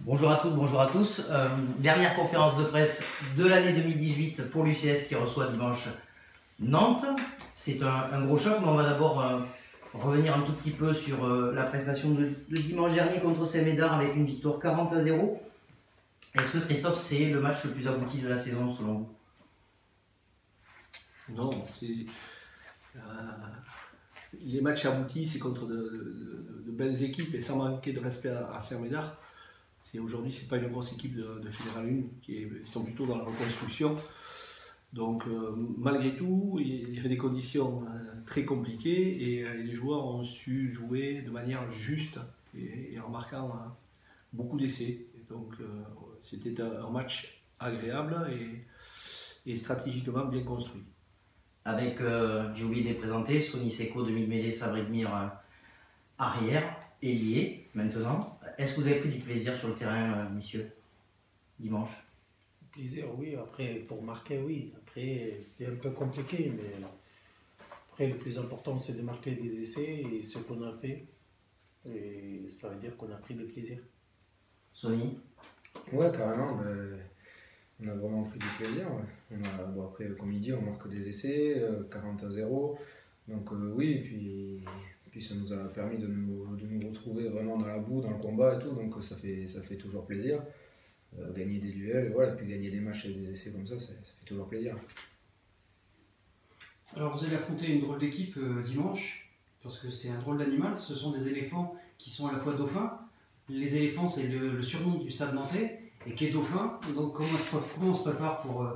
Bonjour à toutes, bonjour à tous. Dernière conférence de presse de l'année 2018 pour l'UCS qui reçoit dimanche Nantes. C'est un gros choc, mais on va d'abord revenir un tout petit peu sur la prestation de dimanche dernier contre Saint-Médard avec une victoire 40-0. Est-ce que Christophe, c'est le match le plus abouti de la saison selon vous? Non, les matchs aboutis, c'est contre de belles équipes et sans manquer de respect à Saint-Médard. Aujourd'hui, c'est pas une grosse équipe de Fédéral 1, ils sont plutôt dans la reconstruction. Donc, malgré tout, il y avait des conditions très compliquées et les joueurs ont su jouer de manière juste et en marquant beaucoup d'essais. Donc, c'était un match agréable et stratégiquement bien construit. Avec, j'ai oublié de les présenter, Sonny Seko, demi-mêlée, Sabri Dmir, arrière, ailier maintenant. Est-ce que vous avez pris du plaisir sur le terrain, messieurs, dimanche? Plaisir, oui. Après, pour marquer, oui. Après, c'était un peu compliqué, mais après, le plus important, c'est de marquer des essais et ce qu'on a fait. Et ça veut dire qu'on a pris du plaisir. Sonny? Ouais, carrément. On a vraiment pris du plaisir. Ouais. Après, comme il dit, on marque des essais, 40-0. Donc oui, et puis ça nous a permis de nous retrouver vraiment dans la boue, dans le combat et tout. Donc ça fait toujours plaisir. Gagner des duels, et voilà, puis gagner des matchs avec des essais comme ça fait toujours plaisir. Alors vous allez affronter une drôle d'équipe dimanche, parce que c'est un drôle d'animal. Ce sont des éléphants qui sont à la fois dauphins. Les éléphants, c'est le surnom du stade nantais, et qui est dauphin. Donc comment on se prépare pour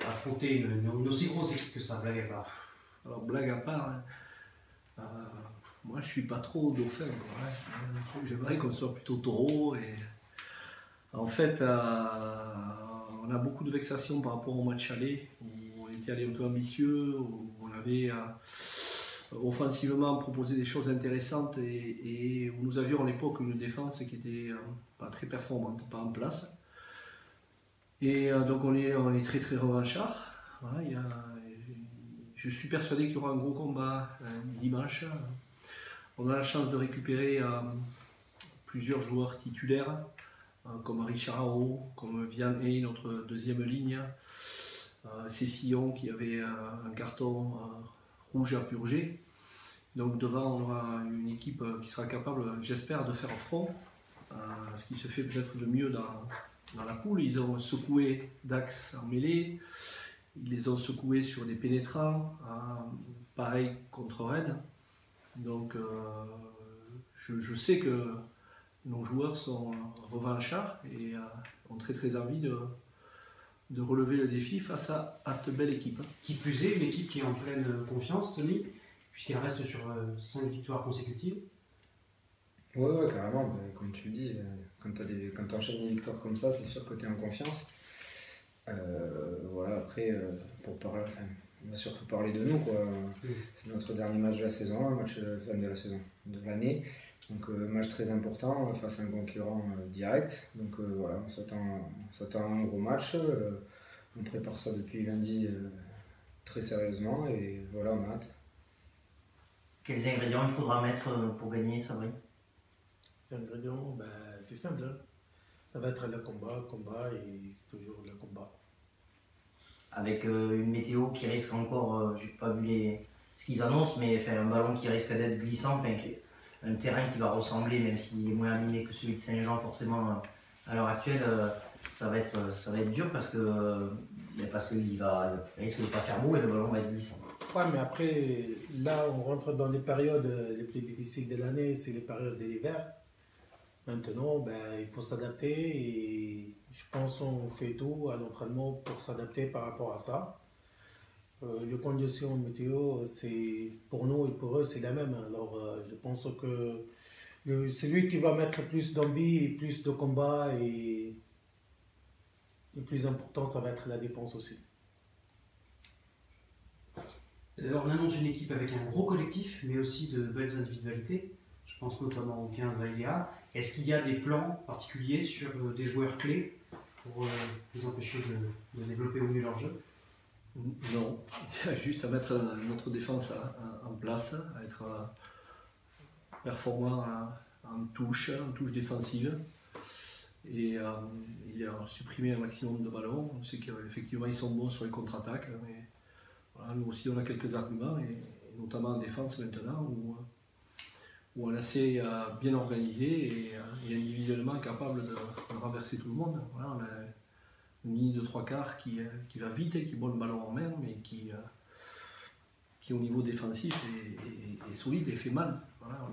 affronter une aussi grosse équipe que ça, blague à part? Alors blague à part, moi je suis pas trop dauphin, quoi. J'aimerais qu'on soit plutôt taureau. Et en fait, on a beaucoup de vexations par rapport au match aller, où on était allé un peu ambitieux, où on avait offensivement proposé des choses intéressantes et où nous avions à l'époque une défense qui était pas très performante, pas en place. Et donc on est très très revanchard. Voilà, je suis persuadé qu'il y aura un gros combat dimanche. On a la chance de récupérer plusieurs joueurs titulaires, comme Richard Haro, comme Vian Hay, notre deuxième ligne, Cécillon qui avait un carton rouge à purger. Donc devant, on aura une équipe qui sera capable, j'espère, de faire front, ce qui se fait peut-être de mieux dans la poule. Ils ont secoué Dax en mêlée, ils les ont secoués sur des pénétrants, pareil contre Rennes. Donc je sais que nos joueurs sont revanchards et ont très très envie de relever le défi face à cette belle équipe. Qui plus est, une équipe qui est en pleine confiance, Sonny, puisqu'elle reste sur 5 victoires consécutives. Ouais, carrément. Comme tu le dis, quand tu enchaînes des victoires comme ça, c'est sûr que tu es en confiance. Voilà, après, on va surtout parler de nous, quoi. C'est notre dernier match de la saison, match de l'année. Donc match très important face à un concurrent direct. Donc voilà, on s'attend à un gros match. On prépare ça depuis lundi très sérieusement et voilà, on a hâte. Quels ingrédients il faudra mettre pour gagner, Sabri? Ces ingrédients, c'est simple. Hein. Ça va être le combat et toujours le combat. Avec une météo qui risque encore, j'ai pas vu ce qu'ils annoncent, mais un ballon qui risque d'être glissant, un terrain qui va ressembler, même s'il est moins abîmé que celui de Saint-Jean forcément à l'heure actuelle, ça va être dur parce qu'il risque de pas faire beau et le ballon va être glissant. Ouais, mais après, là, on rentre dans les périodes les plus difficiles de l'année, c'est les périodes de l'hiver. Maintenant, il faut s'adapter et je pense qu'on fait tout à l'entraînement pour s'adapter par rapport à ça. Les conditions météo, c'est pour nous et pour eux, c'est la même. Alors, je pense que celui qui va mettre plus d'envie et plus de combat et le plus important, ça va être la défense aussi. On annonce une équipe avec un gros collectif, mais aussi de belles individualités. Je pense notamment au 15 Valéa. Est-ce qu'il y a des plans particuliers sur des joueurs clés pour les empêcher de développer au mieux leur jeu? Non, il y a juste à mettre notre défense en place, à être performant en touche défensive. Et il a supprimé un maximum de ballons. On sait qu'effectivement ils sont bons sur les contre-attaques. Mais voilà, nous aussi on a quelques arguments, et notamment en défense maintenant, où on est assez bien organisé et individuellement capable de renverser tout le monde. Voilà, on a une ligne de 3/4 qui va vite et qui bat le ballon en main, mais qui au niveau défensif est solide et fait mal. Voilà,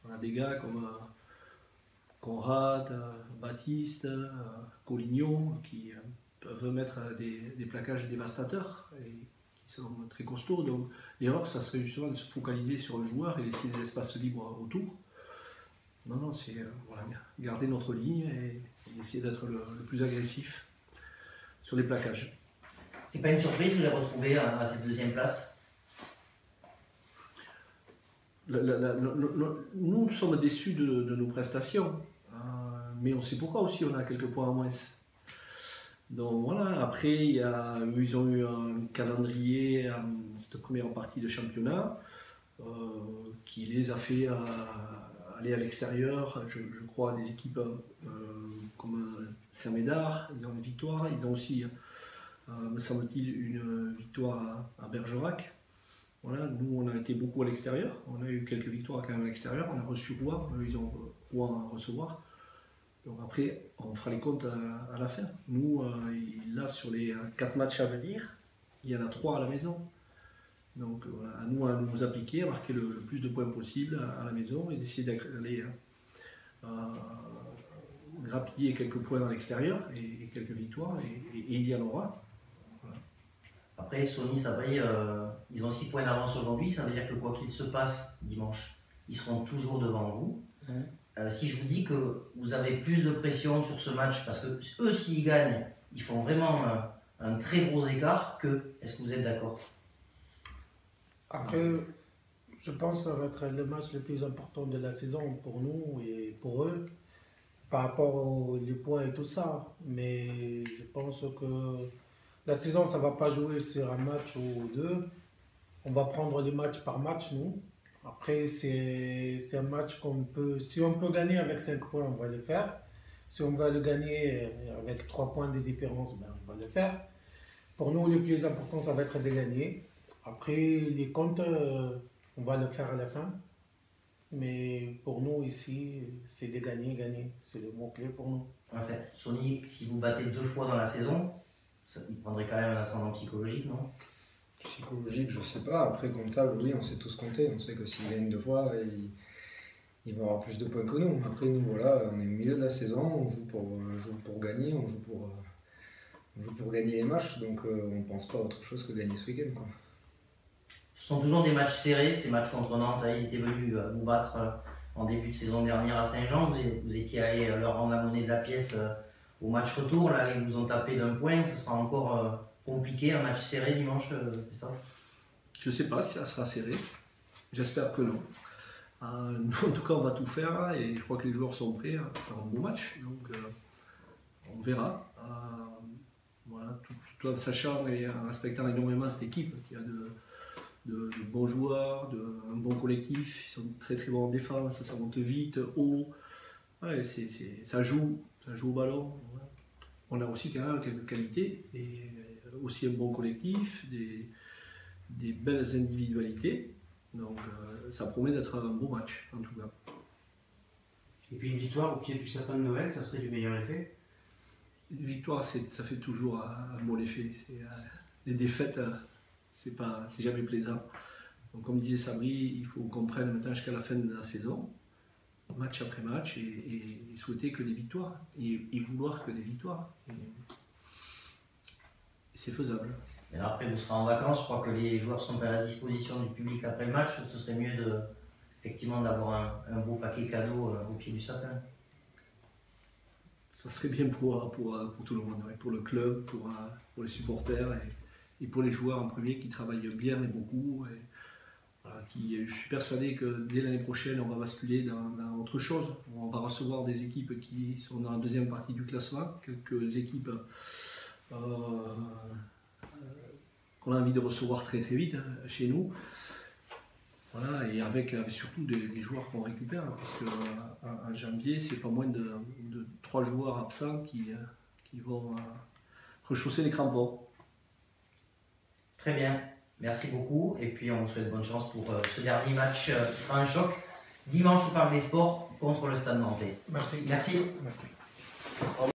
on a des gars comme Conrad, Baptiste, Collignon qui peuvent mettre des plaquages dévastateurs et qui sont très costauds. Donc l'erreur, ça serait justement de se focaliser sur le joueur et laisser des espaces libres autour. Non, c'est voilà, garder notre ligne et essayer d'être le plus agressif sur les plaquages. C'est pas une surprise de les retrouver à cette deuxième place? Nous sommes déçus de nos prestations, mais on sait pourquoi aussi on a quelques points en moins. Donc voilà, après ils ont eu un calendrier, cette première partie de championnat, qui les a fait aller à l'extérieur, je crois, des équipes comme Saint-Médard, ils ont une victoire, ils ont aussi, me semble-t-il, une victoire à Bergerac. Voilà, nous on a été beaucoup à l'extérieur, on a eu quelques victoires quand même à l'extérieur, on a reçu Rouen, ils ont Rouen à recevoir. Donc après, on fera les comptes à la fin. Nous, là, sur les 4 matchs à venir, il y en a 3 à la maison. Donc voilà, à nous appliquer, à marquer le plus de points possible à la maison et d'essayer d'aller grappiller quelques points à l'extérieur et quelques victoires, et il y en aura. Voilà. Après, Sony, Sabri, ils ont 6 points d'avance aujourd'hui, ça veut dire que quoi qu'il se passe dimanche, ils seront toujours devant vous. Si je vous dis que vous avez plus de pression sur ce match, parce que eux, s'ils gagnent, ils font vraiment un très gros écart, est-ce que vous êtes d'accord? Après, je pense que ça va être le match le plus important de la saison pour nous et pour eux, par rapport aux points et tout ça. Mais je pense que la saison, ça ne va pas jouer sur un match ou deux. On va prendre les matchs par match, nous. Après, c'est un match qu'on peut... Si on peut gagner avec 5 points, on va le faire. Si on va le gagner avec 3 points de différence, ben, on va le faire. Pour nous, le plus important, ça va être de gagner. Après, les comptes, on va le faire à la fin. Mais pour nous, ici, c'est de gagner, gagner. C'est le mot-clé pour nous. En fait, Sony, si vous battez 2 fois dans la saison, il prendrait quand même un ascendant psychologique, non? Psychologique, je sais pas. Après, comptable, oui, on sait tous compter. On sait que s'il gagne 2 fois, il va avoir plus de points que nous. Après, nous, voilà, on est au milieu de la saison, on joue pour gagner, on joue pour gagner les matchs. Donc, on pense pas à autre chose que gagner ce week-end, quoi. Ce sont toujours des matchs serrés, ces matchs contre Nantes. Ils étaient venus vous battre en début de saison dernière à Saint-Jean. Vous étiez allé leur rendre la monnaie de la pièce au match retour. Là, ils vous ont tapé d'1 point. Ça sera encore compliqué, un match serré dimanche, Christophe? Je ne sais pas si ça sera serré. J'espère que non. Nous, en tout cas, on va tout faire et je crois que les joueurs sont prêts à faire un beau match. Donc, on verra. Voilà, tout en sachant et en respectant énormément cette équipe qui a de bons joueurs, un bon collectif, ils sont très très bons en défense, ça monte vite, haut, ouais, ça joue au ballon. Ouais. On a aussi quand même quelques qualités, et aussi un bon collectif, des belles individualités, donc ça promet d'être un beau match en tout cas. Et puis une victoire au pied du sapin de Noël, ça serait du meilleur effet? Une victoire, ça fait toujours un bon effet. Les défaites, c'est jamais plaisant. Donc, comme disait Sabri, il faut qu'on prenne maintenant jusqu'à la fin de la saison, match après match, et souhaiter que des victoires, et vouloir que des victoires. Et c'est faisable. Et après, vous serez en vacances. Je crois que les joueurs sont à la disposition du public après le match. Ce serait mieux effectivement d'avoir un beau paquet cadeau au pied du sapin. Ça serait bien pour tout le monde, ouais, pour le club, pour les supporters et pour les joueurs en premier qui travaillent bien et beaucoup. Et, voilà, je suis persuadé que dès l'année prochaine, on va basculer dans autre chose. On va recevoir des équipes qui sont dans la deuxième partie du classement, quelques équipes qu'on a envie de recevoir très très vite chez nous. Voilà, et avec surtout des joueurs qu'on récupère, parce qu'en janvier, c'est pas moins de 3 joueurs absents qui vont rechausser les crampons. Très bien, merci beaucoup. Et puis on vous souhaite bonne chance pour ce dernier match qui sera un choc dimanche au Parc des Sports contre le Stade Nantais. Merci. Merci. Merci.